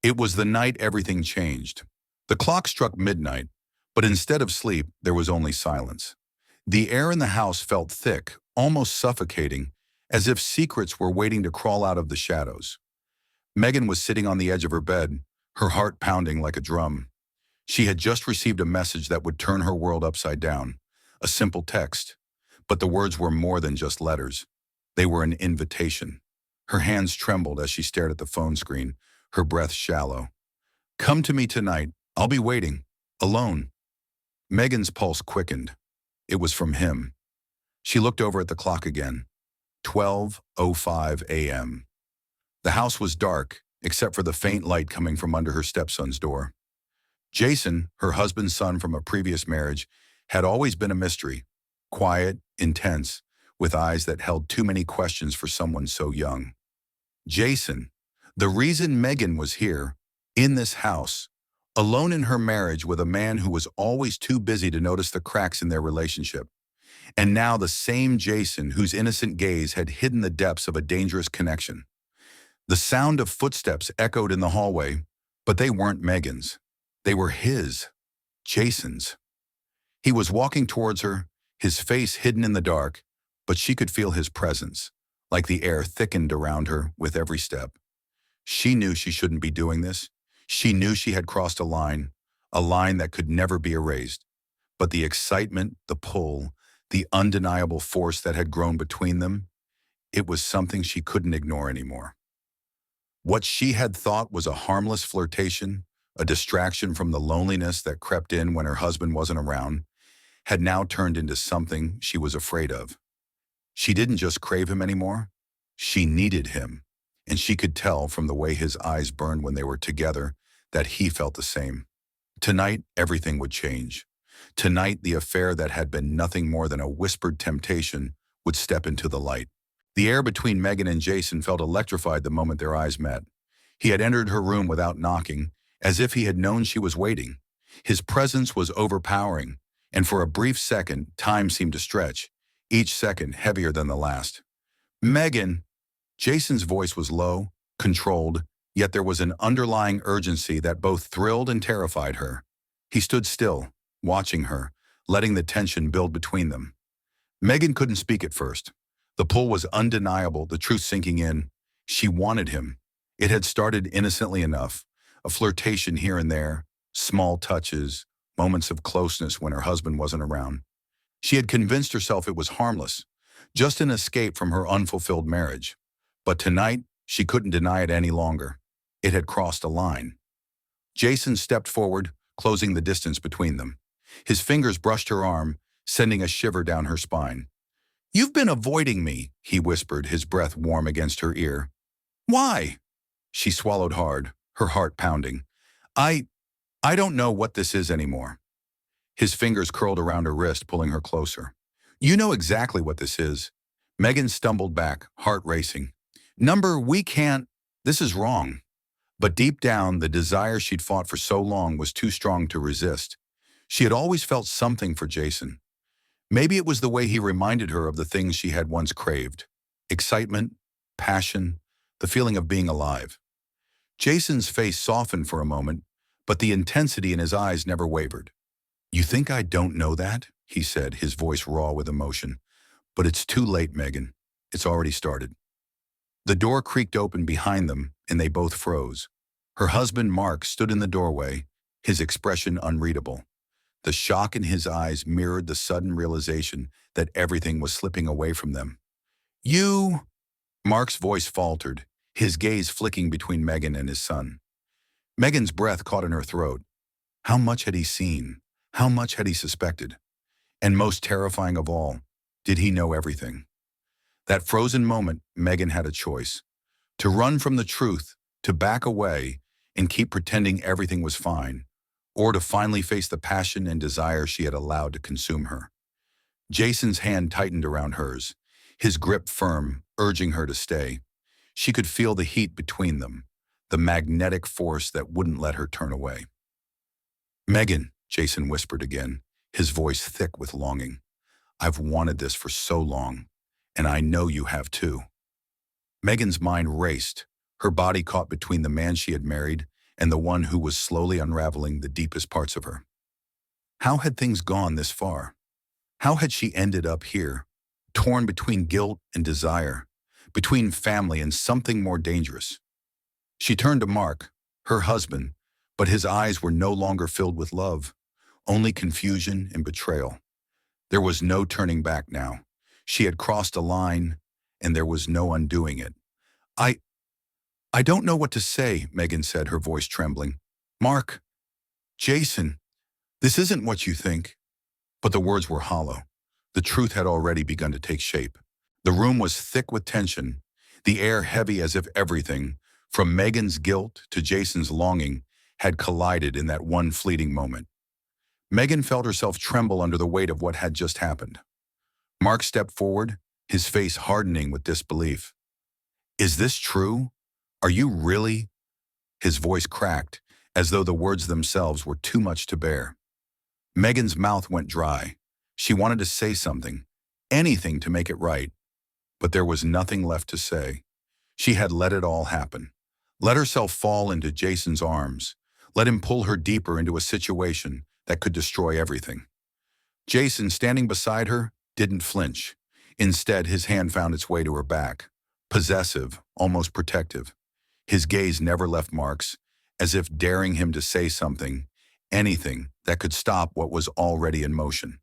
It was the night everything changed. The clock struck midnight, but instead of sleep, there was only silence. The air in the house felt thick, almost suffocating, as if secrets were waiting to crawl out of the shadows. Megan was sitting on the edge of her bed, her heart pounding like a drum. She had just received a message that would turn her world upside down, a simple text. But the words were more than just letters. They were an invitation. Her hands trembled as she stared at the phone screen, her breath shallow. "Come to me tonight. I'll be waiting. Alone." Megan's pulse quickened. It was from him. She looked over at the clock again. 12:05 a.m. The house was dark, except for the faint light coming from under her stepson's door. Jason, her husband's son from a previous marriage, had always been a mystery. Quiet, intense, with eyes that held too many questions for someone so young. Jason, the reason Megan was here, in this house, alone in her marriage with a man who was always too busy to notice the cracks in their relationship. And now the same Jason whose innocent gaze had hidden the depths of a dangerous connection. The sound of footsteps echoed in the hallway, but they weren't Megan's. They were his, Jason's. He was walking towards her, his face hidden in the dark, but she could feel his presence, like the air thickened around her with every step. She knew she shouldn't be doing this. She knew she had crossed a line that could never be erased. But the excitement, the pull, the undeniable force that had grown between them, it was something she couldn't ignore anymore. What she had thought was a harmless flirtation, a distraction from the loneliness that crept in when her husband wasn't around, had now turned into something she was afraid of. She didn't just crave him anymore, she needed him, and she could tell from the way his eyes burned when they were together that he felt the same. Tonight, everything would change. Tonight, the affair that had been nothing more than a whispered temptation would step into the light. The air between Megan and Jason felt electrified the moment their eyes met. He had entered her room without knocking, as if he had known she was waiting. His presence was overpowering, and for a brief second, time seemed to stretch, each second heavier than the last. "Megan!" Jason's voice was low, controlled, yet there was an underlying urgency that both thrilled and terrified her. He stood still, watching her, letting the tension build between them. Megan couldn't speak at first. The pull was undeniable, the truth sinking in. She wanted him. It had started innocently enough, a flirtation here and there, small touches, moments of closeness when her husband wasn't around. She had convinced herself it was harmless, just an escape from her unfulfilled marriage. But tonight, she couldn't deny it any longer. It had crossed a line. Jason stepped forward, closing the distance between them. His fingers brushed her arm, sending a shiver down her spine. "You've been avoiding me," he whispered, his breath warm against her ear. "Why?" She swallowed hard, her heart pounding. I don't know what this is anymore." His fingers curled around her wrist, pulling her closer. "You know exactly what this is." Megan stumbled back, heart racing. We can't. This is wrong." But deep down, the desire she'd fought for so long was too strong to resist. She had always felt something for Jason. Maybe it was the way he reminded her of the things she had once craved. Excitement, passion, the feeling of being alive. Jason's face softened for a moment, but the intensity in his eyes never wavered. "You think I don't know that?" he said, his voice raw with emotion. "But it's too late, Megan. It's already started." The door creaked open behind them, and they both froze. Her husband, Mark, stood in the doorway, his expression unreadable. The shock in his eyes mirrored the sudden realization that everything was slipping away from them. "You—" Mark's voice faltered, his gaze flicking between Megan and his son. Megan's breath caught in her throat. How much had he seen? How much had he suspected? And most terrifying of all, did he know everything? That frozen moment, Megan had a choice. To run from the truth, to back away, and keep pretending everything was fine, or to finally face the passion and desire she had allowed to consume her. Jason's hand tightened around hers, his grip firm, urging her to stay. She could feel the heat between them, the magnetic force that wouldn't let her turn away. "Megan," Jason whispered again, his voice thick with longing. "I've wanted this for so long, and I know you have too." Megan's mind raced, her body caught between the man she had married and the one who was slowly unraveling the deepest parts of her. How had things gone this far? How had she ended up here, torn between guilt and desire, between family and something more dangerous? She turned to Mark, her husband, but his eyes were no longer filled with love, only confusion and betrayal. There was no turning back now. She had crossed a line, and there was no undoing it. I, I don't know what to say, Megan said, her voice trembling. Mark, Jason, this isn't what you think. But the words were hollow. The truth had already begun to take shape. The room was thick with tension, the air heavy as if everything, from Megan's guilt to Jason's longing, had collided in that one fleeting moment. Megan felt herself tremble under the weight of what had just happened. Mark stepped forward, his face hardening with disbelief. Is this true? Are you really? His voice cracked, as though the words themselves were too much to bear. Megan's mouth went dry. She wanted to say something, anything to make it right, but there was nothing left to say. She had let it all happen. Let herself fall into Jason's arms. Let him pull her deeper into a situation that could destroy everything. Jason, standing beside her, didn't flinch. Instead, his hand found its way to her back, possessive, almost protective. His gaze never left Mark's, as if daring him to say something, anything that could stop what was already in motion.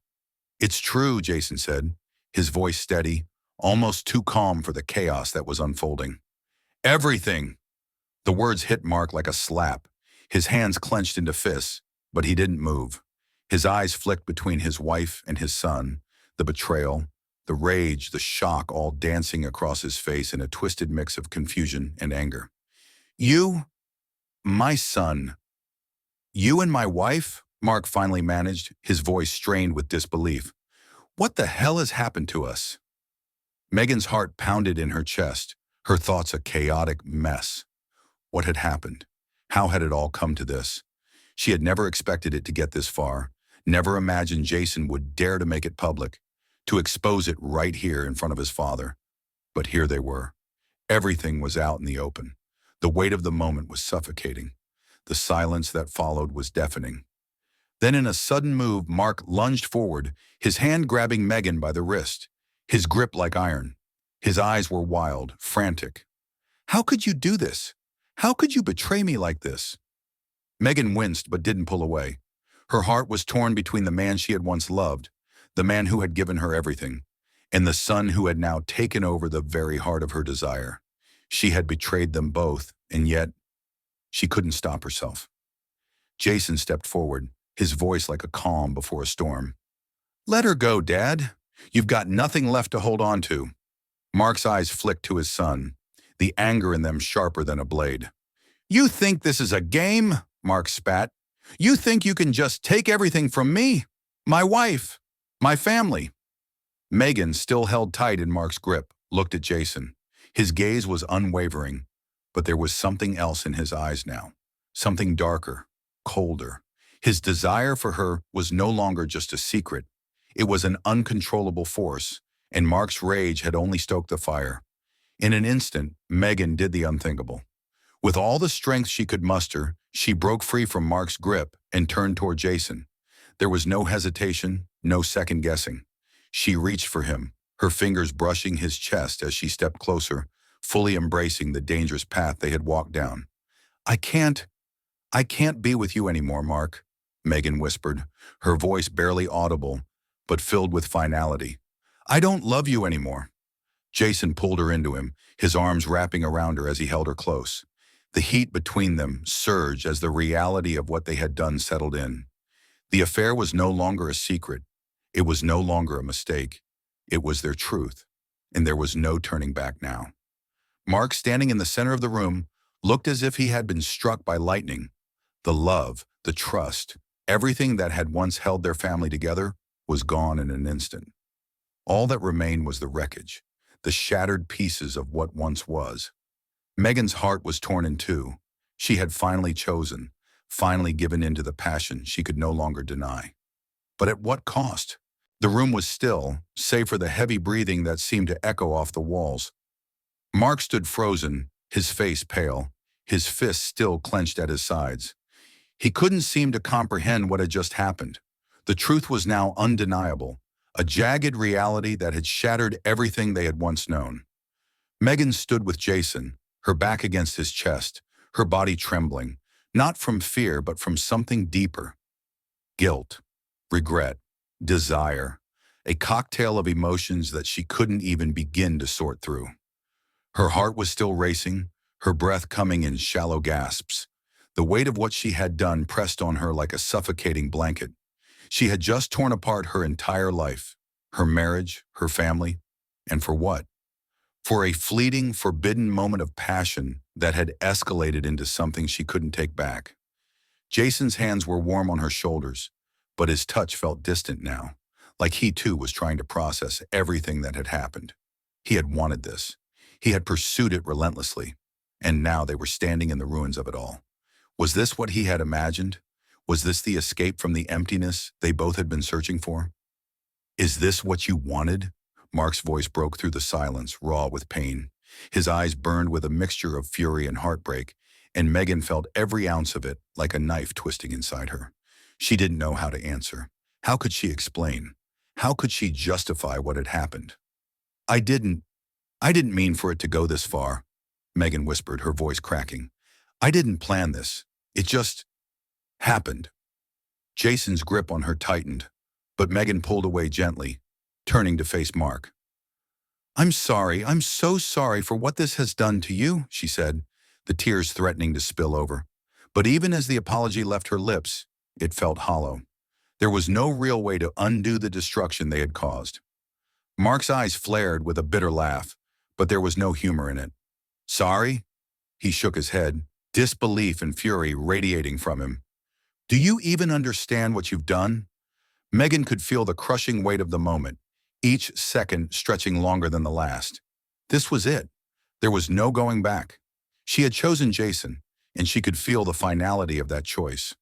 It's true, Jason said, his voice steady, almost too calm for the chaos that was unfolding. Everything! The words hit Mark like a slap. His hands clenched into fists, but he didn't move. His eyes flicked between his wife and his son, the betrayal, the rage, the shock all dancing across his face in a twisted mix of confusion and anger. You, my son, you and my wife? Mark finally managed, his voice strained with disbelief. What the hell has happened to us? Megan's heart pounded in her chest, her thoughts a chaotic mess. What had happened? How had it all come to this? She had never expected it to get this far, never imagined Jason would dare to make it public, to expose it right here in front of his father. But here they were. Everything was out in the open. The weight of the moment was suffocating. The silence that followed was deafening. Then in a sudden move, Mark lunged forward, his hand grabbing Megan by the wrist, his grip like iron. His eyes were wild, frantic. How could you do this? How could you betray me like this? Megan winced but didn't pull away. Her heart was torn between the man she had once loved, the man who had given her everything, and the son who had now taken over the very heart of her desire. She had betrayed them both, and yet she couldn't stop herself. Jason stepped forward, his voice like a calm before a storm. Let her go, Dad. You've got nothing left to hold on to. Mark's eyes flicked to his son, the anger in them sharper than a blade. You think this is a game? Mark spat. You think you can just take everything from me? My wife? My family? Megan, still held tight in Mark's grip, looked at Jason. His gaze was unwavering, but there was something else in his eyes now. Something darker, colder. His desire for her was no longer just a secret. It was an uncontrollable force, and Mark's rage had only stoked the fire. In an instant, Megan did the unthinkable. With all the strength she could muster, she broke free from Mark's grip and turned toward Jason. There was no hesitation, no second guessing. She reached for him, her fingers brushing his chest as she stepped closer, fully embracing the dangerous path they had walked down. I can't be with you anymore, Mark, Megan whispered, her voice barely audible, but filled with finality. I don't love you anymore. Jason pulled her into him, his arms wrapping around her as he held her close. The heat between them surged as the reality of what they had done settled in. The affair was no longer a secret. It was no longer a mistake. It was their truth, and there was no turning back now. Mark, standing in the center of the room, looked as if he had been struck by lightning. The love, the trust, everything that had once held their family together was gone in an instant. All that remained was the wreckage, the shattered pieces of what once was. Megan's heart was torn in two. She had finally chosen, finally given in to the passion she could no longer deny. But at what cost? The room was still, save for the heavy breathing that seemed to echo off the walls. Mark stood frozen, his face pale, his fists still clenched at his sides. He couldn't seem to comprehend what had just happened. The truth was now undeniable, a jagged reality that had shattered everything they had once known. Megan stood with Jason, her back against his chest, her body trembling, not from fear but from something deeper. Guilt, regret, desire, a cocktail of emotions that she couldn't even begin to sort through. Her heart was still racing, her breath coming in shallow gasps. The weight of what she had done pressed on her like a suffocating blanket. She had just torn apart her entire life, her marriage, her family, and for what? For a fleeting, forbidden moment of passion that had escalated into something she couldn't take back. Jason's hands were warm on her shoulders, but his touch felt distant now, like he too was trying to process everything that had happened. He had wanted this. He had pursued it relentlessly, and now they were standing in the ruins of it all. Was this what he had imagined? Was this the escape from the emptiness they both had been searching for? Is this what you wanted? Mark's voice broke through the silence, raw with pain. His eyes burned with a mixture of fury and heartbreak, and Megan felt every ounce of it like a knife twisting inside her. She didn't know how to answer. How could she explain? How could she justify what had happened? I didn't mean for it to go this far, Megan whispered, her voice cracking. I didn't plan this. It just happened. Jason's grip on her tightened, but Megan pulled away gently, turning to face Mark. I'm sorry, I'm so sorry for what this has done to you, she said, the tears threatening to spill over. But even as the apology left her lips, it felt hollow. There was no real way to undo the destruction they had caused. Mark's eyes flared with a bitter laugh, but there was no humor in it. Sorry? He shook his head, disbelief and fury radiating from him. Do you even understand what you've done? Megan could feel the crushing weight of the moment, each second stretching longer than the last. This was it. There was no going back. She had chosen Jason, and she could feel the finality of that choice.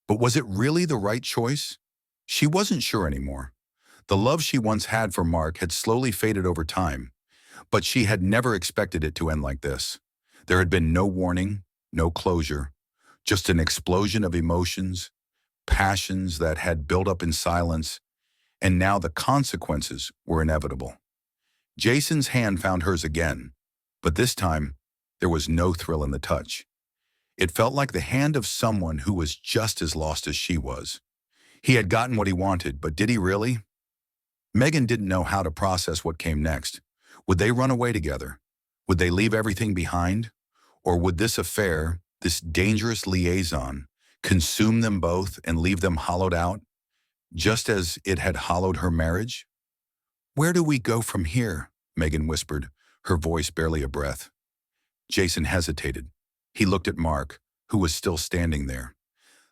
But was it really the right choice? She wasn't sure anymore. The love she once had for Mark had slowly faded over time, but she had never expected it to end like this. There had been no warning, no closure, just an explosion of emotions, passions that had built up in silence, and now the consequences were inevitable. Jason's hand found hers again, but this time, there was no thrill in the touch. It felt like the hand of someone who was just as lost as she was. He had gotten what he wanted, but did he really? Megan didn't know how to process what came next. Would they run away together? Would they leave everything behind? Or would this affair, this dangerous liaison, consume them both and leave them hollowed out, just as it had hollowed her marriage? Where do we go from here? Megan whispered, her voice barely a breath. Jason hesitated. He looked at Mark, who was still standing there,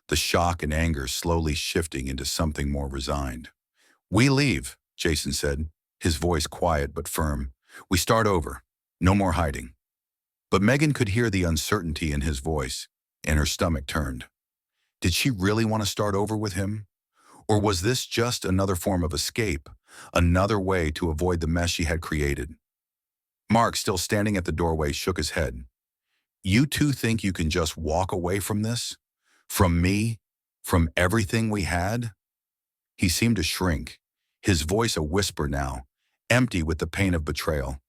the shock and anger slowly shifting into something more resigned. We leave, Jason said, his voice quiet but firm. We start over. No more hiding. But Megan could hear the uncertainty in his voice, and her stomach turned. Did she really want to start over with him? Or was this just another form of escape, another way to avoid the mess she had created? Mark, still standing at the doorway, shook his head. You two think you can just walk away from this? From me? From everything we had? He seemed to shrink, his voice a whisper now, empty with the pain of betrayal.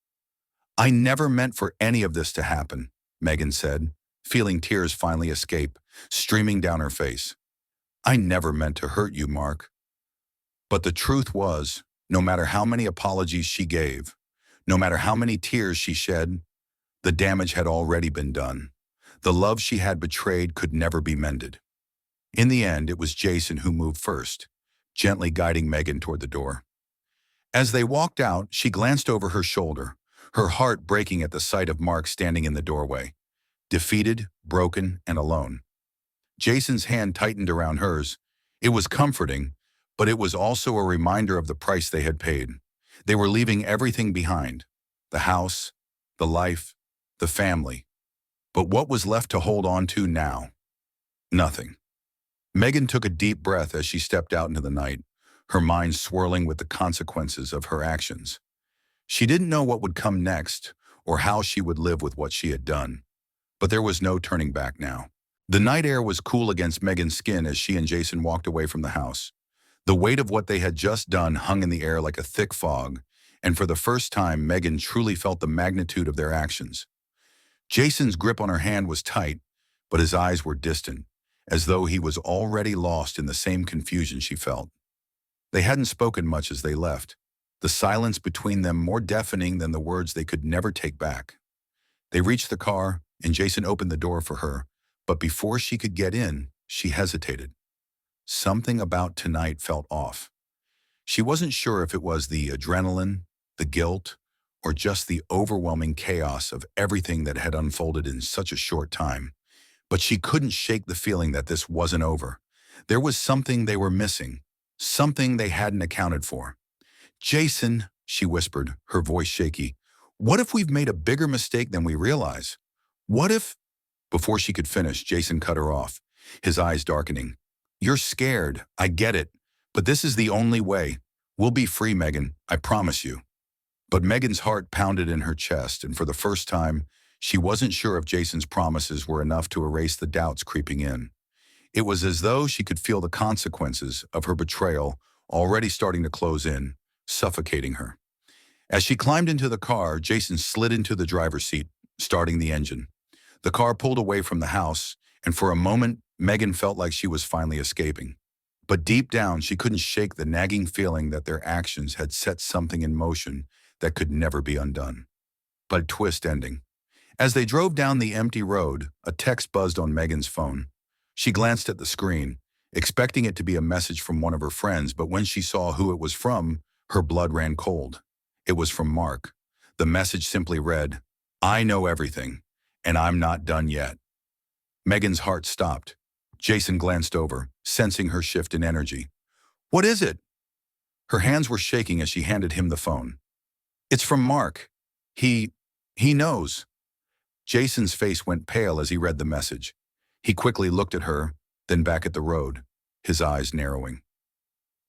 I never meant for any of this to happen, Megan said, feeling tears finally escape, streaming down her face. I never meant to hurt you, Mark. But the truth was, no matter how many apologies she gave, no matter how many tears she shed, the damage had already been done. The love she had betrayed could never be mended. In the end, it was Jason who moved first, gently guiding Megan toward the door. As they walked out, she glanced over her shoulder, her heart breaking at the sight of Mark standing in the doorway, defeated, broken, and alone. Jason's hand tightened around hers. It was comforting, but it was also a reminder of the price they had paid. They were leaving everything behind, the house, the life, the family. But what was left to hold on to now? Nothing. Megan took a deep breath as she stepped out into the night, her mind swirling with the consequences of her actions. She didn't know what would come next or how she would live with what she had done. But there was no turning back now. The night air was cool against Megan's skin as she and Jason walked away from the house. The weight of what they had just done hung in the air like a thick fog, and for the first time, Megan truly felt the magnitude of their actions. Jason's grip on her hand was tight, but his eyes were distant, as though he was already lost in the same confusion she felt. They hadn't spoken much as they left, the silence between them more deafening than the words they could never take back. They reached the car, and Jason opened the door for her, but before she could get in, she hesitated. Something about tonight felt off. She wasn't sure if it was the adrenaline, the guilt, or just the overwhelming chaos of everything that had unfolded in such a short time. But she couldn't shake the feeling that this wasn't over. There was something they were missing, something they hadn't accounted for. "Jason," she whispered, her voice shaky, "what if we've made a bigger mistake than we realize? What if—" Before she could finish, Jason cut her off, his eyes darkening. "You're scared, I get it, but this is the only way. We'll be free, Megan, I promise you." But Megan's heart pounded in her chest, and for the first time, she wasn't sure if Jason's promises were enough to erase the doubts creeping in. It was as though she could feel the consequences of her betrayal already starting to close in, suffocating her. As she climbed into the car, Jason slid into the driver's seat, starting the engine. The car pulled away from the house, and for a moment, Megan felt like she was finally escaping. But deep down, she couldn't shake the nagging feeling that their actions had set something in motion that could never be undone. But twist ending. As they drove down the empty road, a text buzzed on Megan's phone. She glanced at the screen, expecting it to be a message from one of her friends, but when she saw who it was from, her blood ran cold. It was from Mark. The message simply read, "I know everything, and I'm not done yet." Megan's heart stopped. Jason glanced over, sensing her shift in energy. "What is it?" Her hands were shaking as she handed him the phone. "It's from Mark. He knows." Jason's face went pale as he read the message. He quickly looked at her, then back at the road, his eyes narrowing.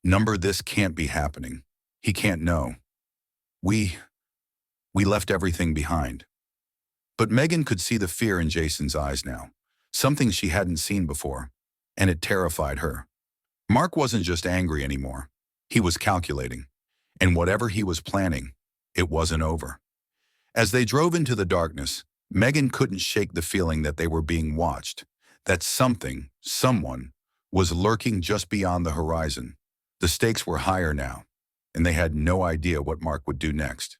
"Number, this can't be happening. He can't know. We left everything behind." But Megan could see the fear in Jason's eyes now, something she hadn't seen before, and it terrified her. Mark wasn't just angry anymore. He was calculating, and whatever he was planning, it wasn't over. As they drove into the darkness, Megan couldn't shake the feeling that they were being watched, that something, someone, was lurking just beyond the horizon. The stakes were higher now, and they had no idea what Mark would do next.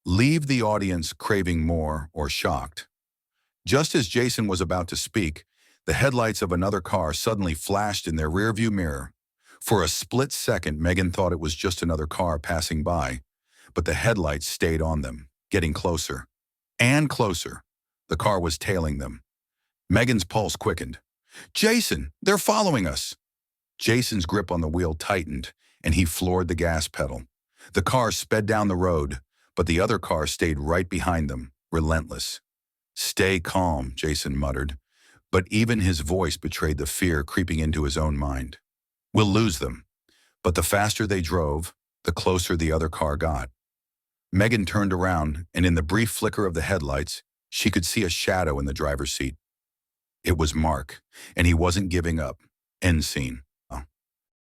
Leave the audience craving more or shocked. Just as Jason was about to speak, the headlights of another car suddenly flashed in their rearview mirror. For a split second, Megan thought it was just another car passing by, but the headlights stayed on them, getting closer and closer. The car was tailing them. Megan's pulse quickened. "Jason, they're following us!" Jason's grip on the wheel tightened, and he floored the gas pedal. The car sped down the road, but the other car stayed right behind them, relentless. "Stay calm," Jason muttered, but even his voice betrayed the fear creeping into his own mind. "We'll lose them." But the faster they drove, the closer the other car got. Megan turned around, and in the brief flicker of the headlights, she could see a shadow in the driver's seat. It was Mark, and he wasn't giving up. End scene.